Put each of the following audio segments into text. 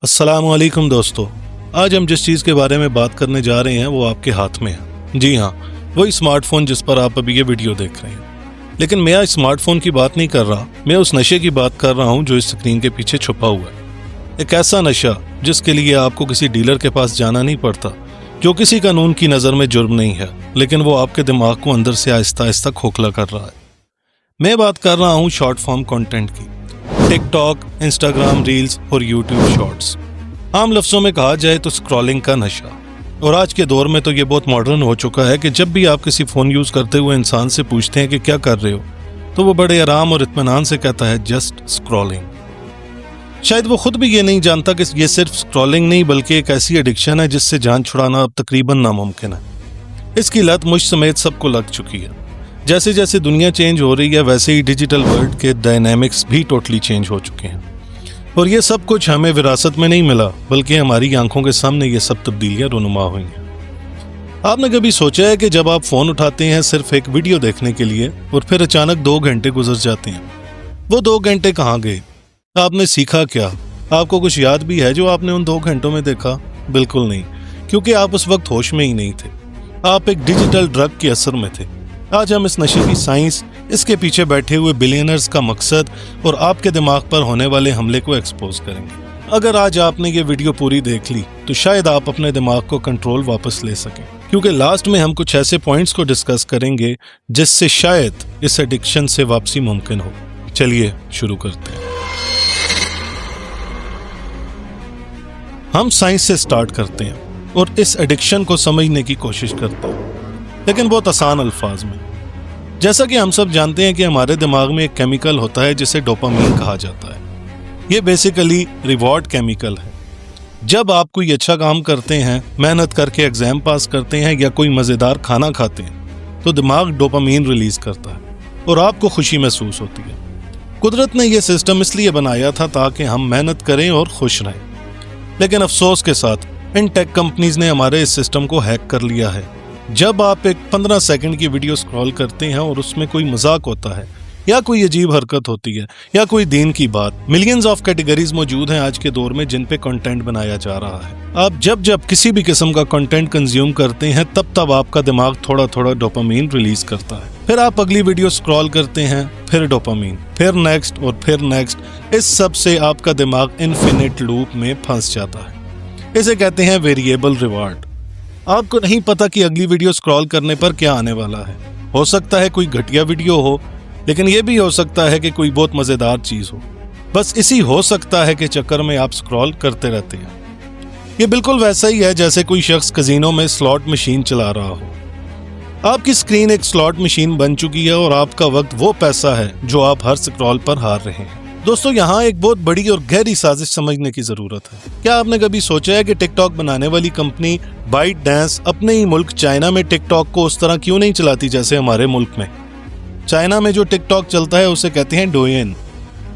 अस्सलामुअलैकुम दोस्तों, आज हम जिस चीज़ के बारे में बात करने जा रहे हैं वो आपके हाथ में है। जी हाँ, वही स्मार्टफोन जिस पर आप अभी ये वीडियो देख रहे हैं। लेकिन मैं आज स्मार्टफोन की बात नहीं कर रहा, मैं उस नशे की बात कर रहा हूँ जो इस स्क्रीन के पीछे छुपा हुआ है। एक ऐसा नशा जिसके लिए आपको किसी डीलर के पास जाना नहीं पड़ता, जो किसी कानून की नज़र में जुर्म नहीं है, लेकिन वो आपके दिमाग को अंदर से आहिस्ता आहिस्ता खोखला कर रहा है। मैं बात कर रहा हूँ शॉर्ट फॉर्म कंटेंट की। टिकटॉक, इंस्टाग्राम रील्स और यूट्यूब शॉर्ट्स, आम लफ्जों में कहा जाए तो स्क्रॉलिंग का नशा। और आज के दौर में तो ये बहुत मॉडर्न हो चुका है कि जब भी आप किसी फ़ोन यूज़ करते हुए इंसान से पूछते हैं कि क्या कर रहे हो, तो वो बड़े आराम और इत्मीनान से कहता है जस्ट स्क्रॉलिंग। शायद वो खुद भी ये नहीं जानता कि ये सिर्फ स्क्रॉलिंग नहीं बल्कि एक ऐसी एडिक्शन है जिससे जान छुड़ाना अब तकरीबन नामुमकिन है। इसकी लत मुझ समेत सबको लग चुकी है। जैसे जैसे दुनिया चेंज हो रही है वैसे ही डिजिटल वर्ल्ड के डायनामिक्स भी टोटली चेंज हो चुके हैं। और ये सब कुछ हमें विरासत में नहीं मिला, बल्कि हमारी आंखों के सामने ये सब तब्दीलियां रुनुमा हुई हैं। आपने कभी सोचा है कि जब आप फ़ोन उठाते हैं सिर्फ एक वीडियो देखने के लिए और फिर अचानक 2 घंटे गुजर जाते हैं, वो 2 घंटे कहाँ गए? आपने सीखा क्या? आपको कुछ याद भी है जो आपने उन 2 घंटों में देखा? बिल्कुल नहीं, क्योंकि आप उस वक्त होश में ही नहीं थे। आप एक डिजिटल ड्रग के असर में थे। आज हम इस नशे की साइंस, इसके पीछे बैठे हुए बिलियनर्स का मकसद और आपके दिमाग पर होने वाले हमले को एक्सपोज करेंगे। अगर आज आपने ये वीडियो पूरी देख ली तो शायद आप अपने दिमाग को कंट्रोल वापस ले सकें, क्योंकि लास्ट में हम कुछ ऐसे पॉइंट्स को डिस्कस करेंगे जिससे शायद इस एडिक्शन से वापसी मुमकिन हो। चलिए शुरू करते हैं। हम साइंस से स्टार्ट करते हैं और इस एडिक्शन को समझने की कोशिश करते हैं, लेकिन बहुत आसान अल्फाज में। जैसा कि हम सब जानते हैं कि हमारे दिमाग में एक केमिकल होता है जिसे डोपामीन कहा जाता है। ये बेसिकली रिवॉर्ड केमिकल है। जब आप कोई अच्छा काम करते हैं, मेहनत करके एग्जाम पास करते हैं या कोई मज़ेदार खाना खाते हैं, तो दिमाग डोपामीन रिलीज करता है और आपको खुशी महसूस होती है। कुदरत ने यह सिस्टम इसलिए बनाया था ताकि हम मेहनत करें और खुश रहें। लेकिन अफसोस के साथ इन टेक कंपनीज ने हमारे इस सिस्टम को हैक कर लिया है। जब आप एक 15 सेकंड की वीडियो स्क्रॉल करते हैं और उसमें कोई मजाक होता है या कोई अजीब हरकत होती है या कोई दीन की बात, मिलियंस ऑफ कैटेगरीज मौजूद हैं आज के दौर में जिन पे कंटेंट बनाया जा रहा है। आप जब किसी भी किस्म का कंटेंट कंज्यूम करते हैं तब आपका दिमाग थोड़ा थोड़ा डोपामीन रिलीज करता है। फिर आप अगली वीडियो स्क्रॉल करते हैं, फिर डोपामीन, फिर नेक्स्ट और फिर नेक्स्ट। इस सब से आपका दिमाग इन्फिनिट लूप में फंस जाता है। इसे कहते हैं वेरिएबल रिवार्ड। आपको नहीं पता कि अगली वीडियो स्क्रॉल करने पर क्या आने वाला है। हो सकता है कोई घटिया वीडियो हो, लेकिन यह भी हो सकता है कि कोई बहुत मजेदार चीज हो। बस इसी हो सकता है कि चक्कर में आप स्क्रॉल करते रहते हैं। ये बिल्कुल वैसा ही है जैसे कोई शख्स कजीनो में स्लॉट मशीन चला रहा हो। आपकी स्क्रीन एक स्लॉट मशीन बन चुकी है और आपका वक्त वो पैसा है जो आप हर स्क्रॉल पर हार रहे हैं। दोस्तों, यहाँ एक बहुत बड़ी और गहरी साजिश समझने की जरूरत है। क्या आपने कभी सोचा है कि टिकटॉक बनाने वाली कंपनी बाइट डांस अपने ही मुल्क चाइना में टिकटॉक को उस तरह क्यों नहीं चलाती जैसे हमारे मुल्क में? चाइना में जो टिकटॉक चलता है उसे कहते हैं डोयन,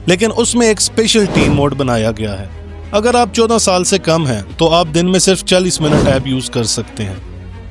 लेकिन उसमें एक स्पेशल टीम मोड बनाया गया है। अगर आप 14 साल से कम हैं तो आप दिन में सिर्फ 40 मिनट ऐप यूज कर सकते हैं।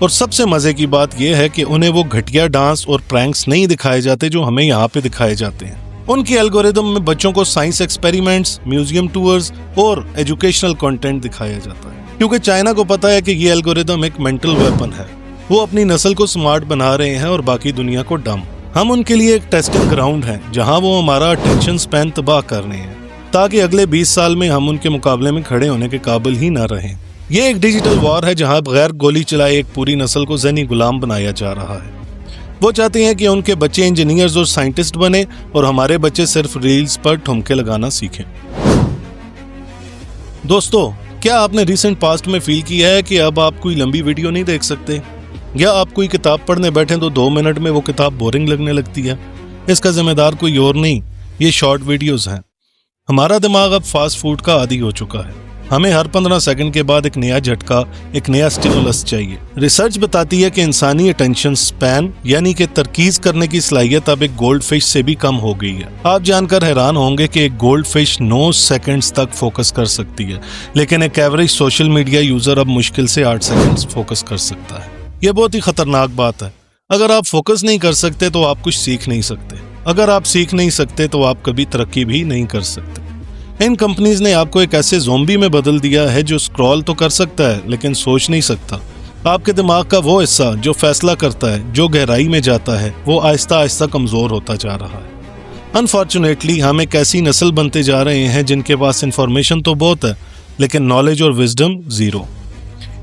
और सबसे मजे की बात यह है कि उन्हें वो घटिया डांस और प्रैंक्स नहीं दिखाए जाते जो हमें यहाँ पे दिखाए जाते हैं। उनके एल्गोरिदम में बच्चों को साइंस एक्सपेरिमेंट्स, म्यूजियम टूर्स और एजुकेशनल कंटेंट दिखाया जाता है, क्योंकि चाइना को पता है कि ये एल्गोरिदम एक मेंटल वेपन है। वो अपनी नस्ल को स्मार्ट बना रहे हैं और बाकी दुनिया को डम। हम उनके लिए एक टेस्टिंग ग्राउंड हैं जहां वो हमारा अटेंशन स्पैन तबाह कर रहे हैं, ताकि अगले 20 साल में हम उनके मुकाबले में खड़े होने के काबिल ही ना रहें। ये एक डिजिटल वॉर है जहां बगैर गोली चलाए एक पूरी नस्ल को ज़हनी गुलाम बनाया जा रहा है। वो चाहते हैं कि उनके बच्चे इंजीनियर्स और साइंटिस्ट बने और हमारे बच्चे सिर्फ रील्स पर ठुमके लगाना सीखें। दोस्तों, क्या आपने रिसेंट पास्ट में फील किया है कि अब आप कोई लंबी वीडियो नहीं देख सकते, या आप कोई किताब पढ़ने बैठे तो 2 मिनट में वो किताब बोरिंग लगने लगती है? इसका जिम्मेदार कोई और नहीं, ये शॉर्ट वीडियोस हैं। हमारा दिमाग अब फास्ट फूड का आदी हो चुका है। हमें हर 15 सेकंड के बाद एक नया झटका, एक नया स्टिमुलस चाहिए। रिसर्च बताती है कि इंसानी अटेंशन स्पैन यानी कि तरकीज करने की सलाहियत अब एक गोल्ड फिश से भी कम हो गई है। आप जानकर हैरान होंगे कि एक गोल्ड फिश 9 सेकंड्स तक फोकस कर सकती है, लेकिन एक एवरेज सोशल मीडिया यूजर अब मुश्किल से 8 सेकंड्स फोकस कर सकता है। यह बहुत ही खतरनाक बात है। अगर आप फोकस नहीं कर सकते तो आप कुछ सीख नहीं सकते। अगर आप सीख नहीं सकते तो आप कभी तरक्की भी नहीं कर सकते। इन कंपनीज ने आपको एक ऐसे ज़ोंबी में बदल दिया है जो स्क्रॉल तो कर सकता है लेकिन सोच नहीं सकता। आपके दिमाग का वो हिस्सा जो फैसला करता है, जो गहराई में जाता है, वो आहिस्ता आहिस्ता कमज़ोर होता जा रहा है। अनफॉर्चुनेटली हम एक ऐसी नस्ल बनते जा रहे हैं जिनके पास इंफॉर्मेशन तो बहुत है लेकिन नॉलेज और विजडम ज़ीरो।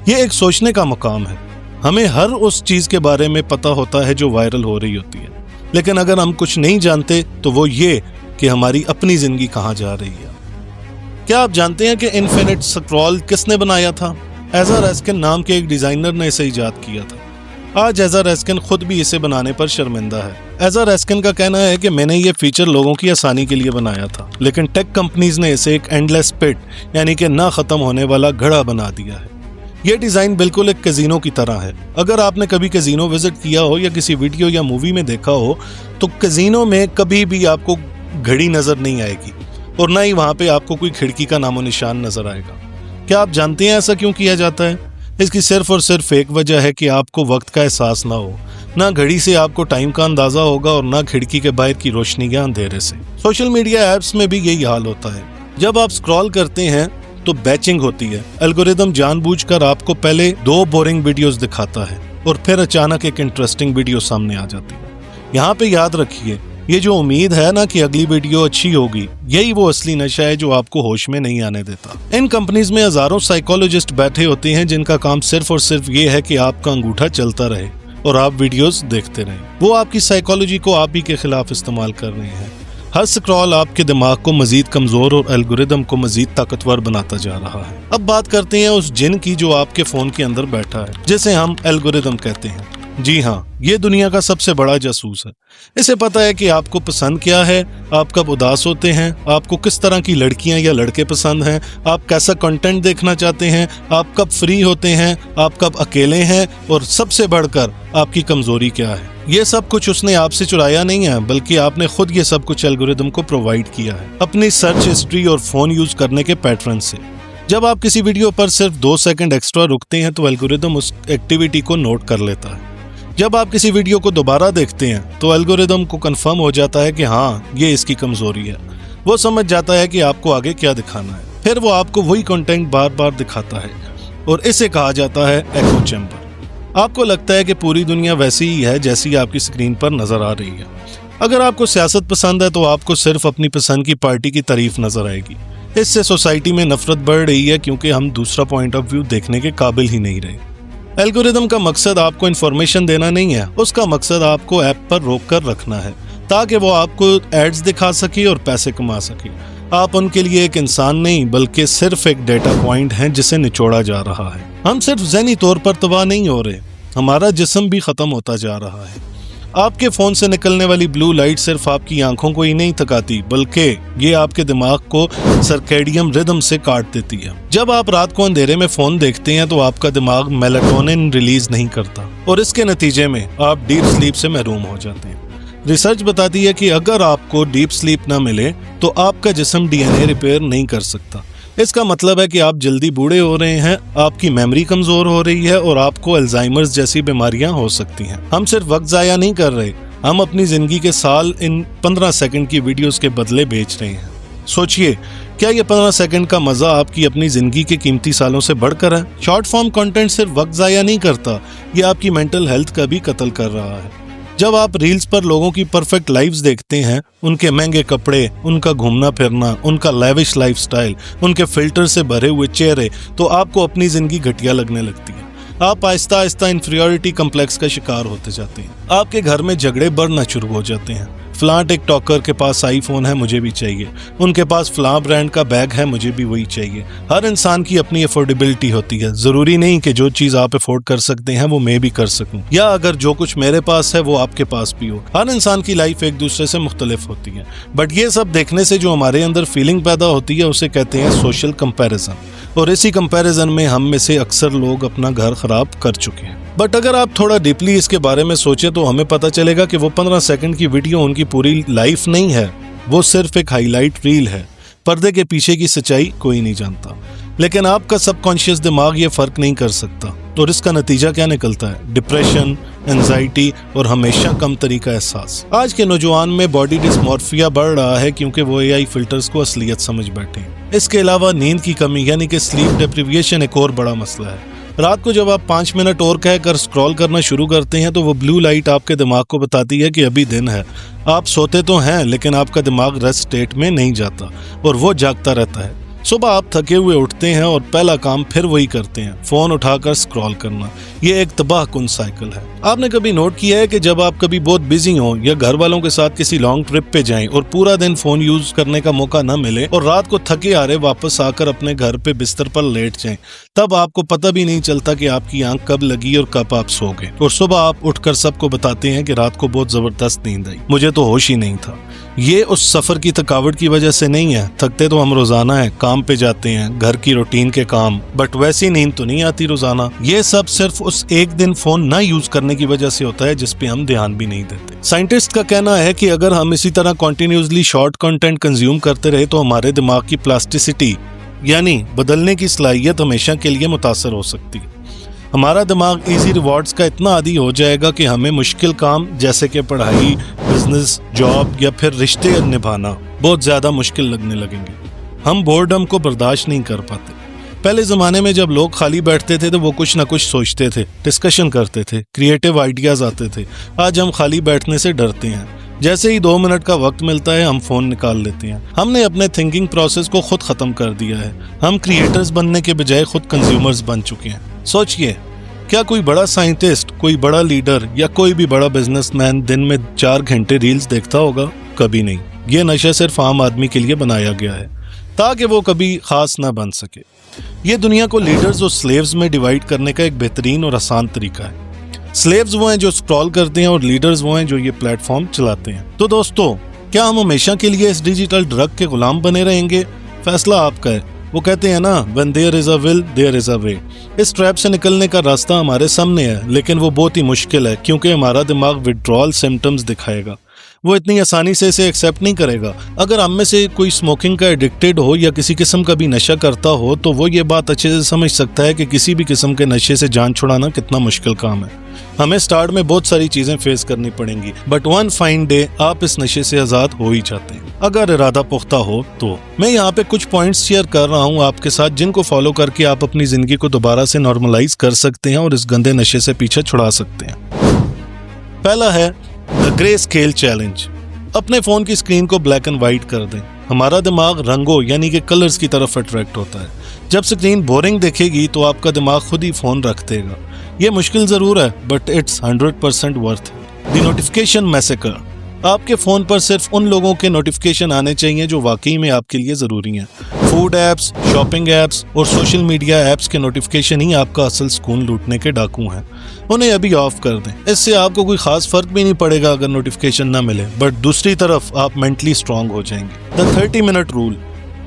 ये एक सोचने का मकाम है। हमें हर उस चीज़ के बारे में पता होता है जो वायरल हो रही होती है, लेकिन अगर हम कुछ नहीं जानते तो वो ये कि हमारी अपनी ज़िंदगी कहाँ जा रही है। क्या आप जानते हैं कि इन्फिनिट स्क्रॉल किसने बनाया था? एज़ा रस्किन नाम के एक डिज़ाइनर ने इसे ईजाद किया था। आज एज़ा रस्किन खुद भी इसे बनाने पर शर्मिंदा है। एज़ा रस्किन का कहना है कि मैंने ये फीचर लोगों की आसानी के लिए बनाया था, लेकिन टेक कंपनीज ने इसे एक एंडलेस पिट यानी कि ना ख़त्म होने वाला घड़ा बना दिया है। ये डिज़ाइन बिल्कुल एक कैसीनो की तरह है। अगर आपने कभी कैसीनो विजिट किया हो या किसी वीडियो या मूवी में देखा हो तो कैसीनो में कभी भी आपको घड़ी नज़र नहीं आएगी और ना ही वहाँ पे आपको कोई खिड़की का नामो निशान नज़र आएगा। क्या आप जानते हैं ऐसा क्यों किया जाता है? इसकी सिर्फ और सिर्फ एक वजह है कि आपको वक्त का एहसास ना हो। ना घड़ी से आपको टाइम का अंदाज़ा होगा और ना खिड़की के बाहर की रोशनी या अंधेरे से। सोशल मीडिया ऐप्स में भी यही हाल होता है। जब आप स्क्रॉल करते हैं तो बैचिंग होती है। एल्गोरिदम जानबूझकर आपको पहले 2 बोरिंग वीडियोस दिखाता है और फिर अचानक एक इंटरेस्टिंग वीडियो सामने आ जाती है। यहाँ पे याद रखिए, ये जो उम्मीद है ना कि अगली वीडियो अच्छी होगी, यही वो असली नशा है जो आपको होश में नहीं आने देता। इन कंपनीज में हजारों साइकोलॉजिस्ट बैठे होते हैं जिनका काम सिर्फ और सिर्फ ये है कि आपका अंगूठा चलता रहे और आप वीडियोस देखते रहें। वो आपकी साइकोलॉजी को आप ही के खिलाफ इस्तेमाल कर रहे हैं। हर स्क्रॉल आपके दिमाग को मजीद कमजोर और एल्गोरिदम को मजीद ताकतवर बनाता जा रहा है। अब बात करते हैं उस जिन की जो आपके फोन के अंदर बैठा है, जिसे हम एल्गोरिदम कहते हैं। जी हाँ, ये दुनिया का सबसे बड़ा जासूस है। इसे पता है कि आपको पसंद क्या है, आप कब उदास होते हैं, आपको किस तरह की लड़कियां या लड़के पसंद हैं, आप कैसा कंटेंट देखना चाहते हैं, आप कब फ्री होते हैं, आप कब अकेले हैं और सबसे बढ़कर आपकी कमजोरी क्या है। ये सब कुछ उसने आपसे चुराया नहीं है, बल्कि आपने खुद ये सब कुछ एल्गोरिदम को प्रोवाइड किया है अपनी सर्च हिस्ट्री और फोन यूज करने के पैटर्न से। जब आप किसी वीडियो पर सिर्फ 2 सेकंड एक्स्ट्रा रुकते हैं तो एल्गोरिदम उस एक्टिविटी को नोट कर लेता है। जब आप किसी वीडियो को दोबारा देखते हैं तो एल्गोरिदम को कंफर्म हो जाता है कि हाँ, ये इसकी कमजोरी है। वो समझ जाता है कि आपको आगे क्या दिखाना है, फिर वो आपको वही कंटेंट बार बार दिखाता है और इसे कहा जाता है एको चैम्बर। आपको लगता है कि पूरी दुनिया वैसी ही है जैसी आपकी स्क्रीन पर नजर आ रही है। अगर आपको सियासत पसंद है तो आपको सिर्फ अपनी पसंद की पार्टी की तारीफ नजर आएगी। इससे सोसाइटी में नफरत बढ़ रही है क्योंकि हम दूसरा पॉइंट ऑफ व्यू देखने के काबिल ही नहीं रहे। एल्गोरिदम का मकसद आपको इन्फॉर्मेशन देना नहीं है, उसका मकसद आपको ऐप पर रोक कर रखना है ताकि वो आपको एड्स दिखा सके और पैसे कमा सके। आप उनके लिए एक इंसान नहीं बल्कि सिर्फ एक डेटा पॉइंट हैं जिसे निचोड़ा जा रहा है। हम सिर्फ ज़हनी तौर पर तबाह नहीं हो रहे, हमारा जिस्म भी ख़त्म होता जा रहा है। आपके फ़ोन से निकलने वाली ब्लू लाइट सिर्फ आपकी आंखों को ही नहीं थकाती, बल्कि ये आपके दिमाग को सर्केडियम रिदम से काट देती है। जब आप रात को अंधेरे में फ़ोन देखते हैं तो आपका दिमाग मेलाटोनिन रिलीज नहीं करता और इसके नतीजे में आप डीप स्लीप से महरूम हो जाते हैं। रिसर्च बताती है कि अगर आपको डीप स्लीप ना मिले तो आपका जिस्म डीएनए रिपेयर नहीं कर सकता। इसका मतलब है कि आप जल्दी बूढ़े हो रहे हैं, आपकी मेमोरी कमजोर हो रही है और आपको अल्जाइमर्स जैसी बीमारियां हो सकती हैं। हम सिर्फ वक्त जाया नहीं कर रहे, हम अपनी जिंदगी के साल इन 15 सेकंड की वीडियोस के बदले बेच रहे हैं। सोचिए, क्या ये 15 सेकंड का मजा आपकी अपनी जिंदगी के कीमती सालों से बढ़कर है? शॉर्ट फॉर्म कंटेंट सिर्फ वक्त जाया नहीं करता, ये आपकी मेंटल हेल्थ का भी कत्ल कर रहा है। जब आप रील्स पर लोगों की परफेक्ट लाइव्स देखते हैं, उनके महंगे कपड़े, उनका घूमना फिरना, उनका लैविश लाइफस्टाइल, उनके फिल्टर से भरे हुए चेहरे, तो आपको अपनी जिंदगी घटिया लगने लगती है। आप आहिस्ता आहिस्ता इन्फीरियरिटी कम्प्लेक्स का शिकार होते जाते हैं। आपके घर में झगड़े बढ़ना शुरू हो जाते हैं। फलां टिकटॉकर के पास आईफोन है, मुझे भी चाहिए। उनके पास फलां ब्रांड का बैग है, मुझे भी वही चाहिए। हर इंसान की अपनी अफोर्डेबिलिटी होती है। जरूरी नहीं कि जो चीज आप अफोर्ड कर सकते हैं वो मैं भी कर सकूं, या अगर जो कुछ मेरे पास है वो आपके पास भी हो। हर इंसान की लाइफ एक दूसरे से मुख्तलिफ होती है, बट ये सब देखने से जो हमारे अंदर फीलिंग पैदा होती है उसे कहते हैं सोशल कंपैरिजन। और इसी कंपैरिजन में हम में से अक्सर लोग अपना घर खराब कर चुके हैं। बट अगर आप थोड़ा डीपली इसके बारे में सोचें तो हमें पता चलेगा कि वो 15 सेकंड की वीडियो उनकी पूरी लाइफ नहीं है, वो सिर्फ एक हाईलाइट रील है। पर्दे के पीछे की सच्चाई कोई नहीं जानता, लेकिन आपका सबकॉन्शियस दिमाग ये फर्क नहीं कर सकता। और इसका नतीजा क्या निकलता है? डिप्रेशन, एंजाइटी और हमेशा कम तरी का एहसास। आज के नौजवान में बॉडी डिस्मॉर्फिया बढ़ रहा है क्योंकि वो एआई फिल्टर्स को असलियत समझ बैठे हैं। इसके अलावा नींद की कमी यानी कि स्लीप डेप्रिविएशन एक और बड़ा मसला है। रात को जब आप 5 मिनट और कहकर स्क्रॉल करना शुरू करते हैं तो वो ब्लू लाइट आपके दिमाग को बताती है कि अभी दिन है। आप सोते तो हैं लेकिन आपका दिमाग रेस्ट स्टेट में नहीं जाता और वो जागता रहता है। सुबह आप थके हुए उठते हैं और पहला काम फिर वही करते हैं, फोन उठाकर स्क्रॉल करना। ये एक तबाहकुन साइकिल है। आपने कभी नोट किया है कि जब आप कभी बहुत बिजी हो या घर वालों के साथ किसी लॉन्ग ट्रिप पे जाएं और पूरा दिन फोन यूज करने का मौका न मिले और रात को थके हारे वापस आकर अपने घर पे बिस्तर पर लेट जाएं, तब आपको पता भी नहीं चलता कि आपकी आंख कब लगी और कब आप सो गए और सुबह आप उठकर सबको बताते हैं कि रात को बहुत जबरदस्त नींद आई, मुझे तो होश ही नहीं था। ये उस सफर की थकावट की वजह से नहीं है। थकते तो हम रोजाना है, काम पे जाते हैं, घर की रूटीन के काम, बट वैसी नींद तो नहीं आती रोजाना। ये सब सिर्फ उस एक दिन फोन ना यूज करने की वजह से होता है जिस पे हम ध्यान भी नहीं देते। साइंटिस्ट का कहना है कि अगर हम इसी तरह कंटिन्यूअसली शॉर्ट कंटेंट कंज्यूम करते रहे तो हमारे दिमाग की प्लास्टिसिटी यानी बदलने की सलाहियत हमेशा के लिए मुतासर हो सकती है। हमारा दिमाग इजी रिवॉर्ड्स का इतना आदी हो जाएगा कि हमें मुश्किल काम जैसे कि पढ़ाई, बिजनेस, जॉब या फिर रिश्ते निभाना बहुत ज्यादा मुश्किल लगने लगेंगे। हम बोर्डम को बर्दाश्त नहीं कर पाते। पहले जमाने में जब लोग खाली बैठते थे तो वो कुछ ना कुछ सोचते थे, डिस्कशन करते थे, क्रिएटिव आइडियाज आते थे। आज हम खाली बैठने से डरते हैं। जैसे ही 2 मिनट का वक्त मिलता है हम फोन निकाल लेते हैं। हमने अपने थिंकिंग प्रोसेस को खुद खत्म कर दिया है। हम क्रिएटर्स बनने के बजाय खुद कंज्यूमर्स बन चुके हैं। सोचिए, क्या कोई बड़ा साइंटिस्ट, कोई बड़ा लीडर या कोई भी बड़ा बिजनेसमैन दिन में 4 घंटे रील्स देखता होगा? कभी नहीं। ये नशा सिर्फ आम आदमी के लिए बनाया गया है ताकि वो कभी खास ना बन सके। ये दुनिया को लीडर्स और स्लेव्स में डिवाइड करने का एक बेहतरीन और आसान तरीका है। स्लेव्स वो हैं जो स्क्रॉल करते हैं और लीडर्स वो हैं जो ये प्लेटफॉर्म चलाते हैं। तो दोस्तों, क्या हम हमेशा के लिए इस डिजिटल ड्रग के गुलाम बने रहेंगे? फैसला आपका है। वो कहते हैं ना, when there is a will, there is a way। इस ट्रैप से निकलने का रास्ता हमारे सामने है, लेकिन वो बहुत ही मुश्किल है क्योंकि हमारा दिमाग विड्रॉल सिम्टम्स दिखाएगा। वो इतनी आसानी से इसे एक्सेप्ट नहीं करेगा। अगर हम में से कोई स्मोकिंग का एडिक्टेड हो या किसी किस्म का भी नशा करता हो तो वो ये बात अच्छे से समझ सकता है कि किसी भी किस्म के नशे से जान छुड़ाना कितना मुश्किल काम है। हमें स्टार्ट में बहुत सारी चीजें फेस करनी पड़ेंगी, बट वन फाइन डे आप इस नशे से आजाद हो ही जाते हैं, अगर इरादा पुख्ता हो तो। मैं यहाँ पे कुछ पॉइंट्स शेयर कर रहा हूँ आपके साथ जिनको फॉलो करके आप अपनी जिंदगी को दोबारा से नॉर्मलाइज कर सकते हैं और इस गंदे नशे से पीछे छुड़ा सकते हैं। पहला है द ग्रे स्केल चैलेंज। अपने फोन की स्क्रीन को ब्लैक एंड व्हाइट कर दें। हमारा दिमाग रंगों यानी कि कलर्स की तरफ अट्रैक्ट होता है। जब स्क्रीन बोरिंग दिखेगी तो आपका दिमाग खुद ही फोन रख देगा। ये मुश्किल जरूर है but it's 100% worth it. The notification massacre. आपके फोन पर सिर्फ उन लोगों के नोटिफिकेशन आने चाहिए जो वाकई में आपके लिए जरूरी हैं। फूड एप्स, शॉपिंग एप्स और सोशल मीडिया एप्स के नोटिफिकेशन ही आपका असल सुकून लूटने के डाकू हैं। उन्हें अभी ऑफ कर दें। इससे आपको कोई खास फर्क भी नहीं पड़ेगा अगर नोटिफिकेशन ना मिले, बट दूसरी तरफ आप मेंटली स्ट्रांग हो जाएंगे। The 30 minute rule.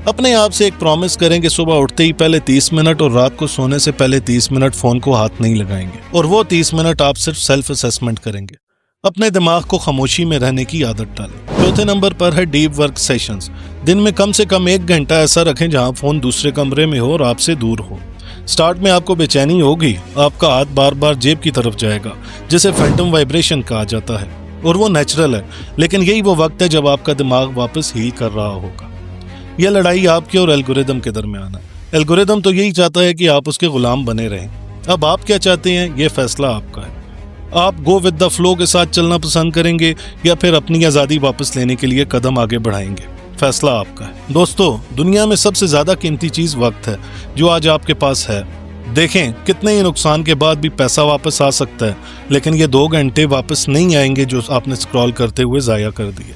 अपने आप से एक प्रॉमिस करें कि सुबह उठते ही पहले 30 मिनट और रात को सोने से पहले 30 मिनट फोन को हाथ नहीं लगाएंगे, और वो 30 मिनट आप सिर्फ सेल्फ असेसमेंट करेंगे। अपने दिमाग को खामोशी में रहने की आदत डालें। चौथे नंबर पर है डीप वर्क सेशंस। दिन में कम से कम 1 घंटा ऐसा रखें जहां फोन दूसरे कमरे में हो और आपसे दूर हो। स्टार्ट में आपको बेचैनी होगी, आपका हाथ बार बार जेब की तरफ जाएगा जिसे फैंटम वाइब्रेशन कहा जाता है, और वो नेचुरल है, लेकिन यही वो वक्त है जब आपका दिमाग वापस हील कर रहा होगा। यह लड़ाई आपके और एल्गोरिदम के दरमियान है। एल्गोरिदम तो यही चाहता है कि आप उसके गुलाम बने रहें। अब आप क्या चाहते हैं, ये फैसला आपका है। आप गो विद द फ्लो के साथ चलना पसंद करेंगे या फिर अपनी आज़ादी वापस लेने के लिए कदम आगे बढ़ाएंगे, फैसला आपका है। दोस्तों, दुनिया में सबसे ज्यादा कीमती चीज वक्त है जो आज आपके पास है। देखें, कितने ही नुकसान के बाद भी पैसा वापस आ सकता है, लेकिन ये 2 घंटे वापस नहीं आएंगे जो आपने स्क्रॉल करते हुए जाया कर दिए।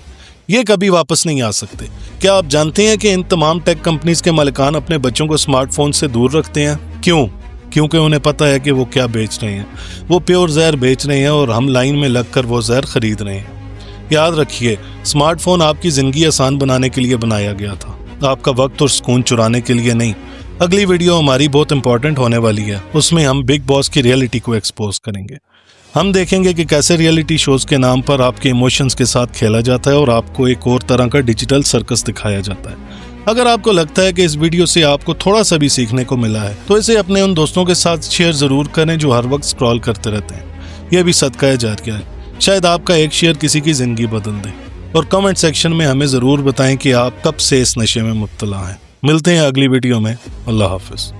ये कभी वापस नहीं आ सकते। क्या आप जानते हैं कि इन तमाम टेक कंपनीज के मालिकान अपने बच्चों को स्मार्टफोन से दूर रखते हैं? क्यों? क्योंकि उन्हें पता है कि वो क्या बेच रहे हैं। वो प्योर जहर बेच रहे हैं और हम लाइन में लगकर वो जहर खरीद रहे हैं। याद रखिए, स्मार्टफोन आपकी जिंदगी आसान बनाने के लिए बनाया गया था, आपका वक्त और सुकून चुराने के लिए नहीं। अगली वीडियो हमारी बहुत इंपॉर्टेंट होने वाली है। उसमें हम बिग बॉस की रियलिटी को एक्सपोज करेंगे। हम देखेंगे कि कैसे रियलिटी शोज के नाम पर आपके इमोशंस के साथ खेला जाता है और आपको एक और तरह का डिजिटल सर्कस दिखाया जाता है। अगर आपको लगता है कि इस वीडियो से आपको थोड़ा सा भी सीखने को मिला है तो इसे अपने उन दोस्तों के साथ शेयर जरूर करें जो हर वक्त स्क्रॉल करते रहते हैं। यह भी सदका जारिया है, शायद आपका एक शेयर किसी की जिंदगी बदल दे। और कमेंट सेक्शन में हमें जरूर बताएं कि आप कब से इस नशे में मुब्तला हैं। मिलते हैं अगली वीडियो में। अल्लाह हाफिज।